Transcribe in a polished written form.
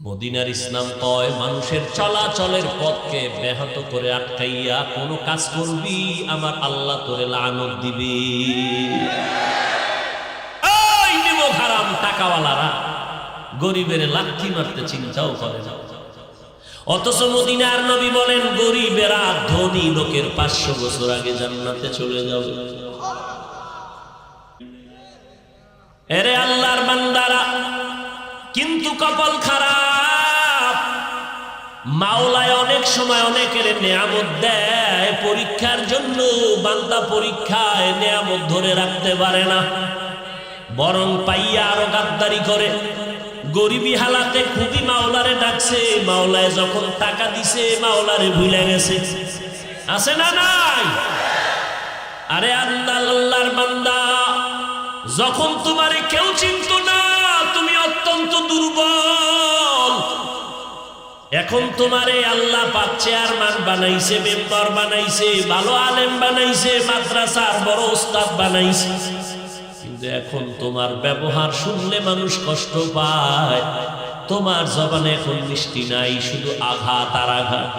মদিনার ইসলাম কয় মানুষের চলাচলের পথকে ব্যাহত করে আটকাইয়া কোনো কাজ করবি আমার আল্লাহ তোরে লানত দিবে। ওই নিমক হারাম টাকাওয়ালারা গরিবের লাথি মারতে চিন্তাও করে না, অথচ মদিনার নবী বলেন গরিবেরা ধনী লোকের 500 বছর আগে জান্নাতে চলে যাবে। এরে আল্লাহর বান্দারা, কিন্তু কপাল খারাপ, মাওলায় অনেক সময় অনেকের নেয়ামত দেয় পরীক্ষার জন্য, বান্দা পরীক্ষায় নেয়ামত ধরে রাখতে পারে না, বরং পাইয়া আরো গাদ্দারি করে। গরিবী হালাতে খুবই মাওলারে ডাকছে, মাওলায় যখন টাকা দিছে মাওলারে ভুলে গেছে। আছে না নাই? আরে আল্লাহর বান্দা, যখন তোমারে কেউ চিনত না তুমি অত্যন্ত দুর্বল, এখন তোমারে আল্লাহ পাক চেয়ারম্যান বানাইছে, মেম্বার বানাইছে, ভালো আলেম বানাইছে, মাদ্রাসার বড় ওস্তাদ বানাইছে, কিন্তু এখন তোমার ব্যবহার শুনলে মানুষ কষ্ট পায়। তোমার জবানে এখন মিষ্টি নাই, শুধু আঘাত আর আঘাত।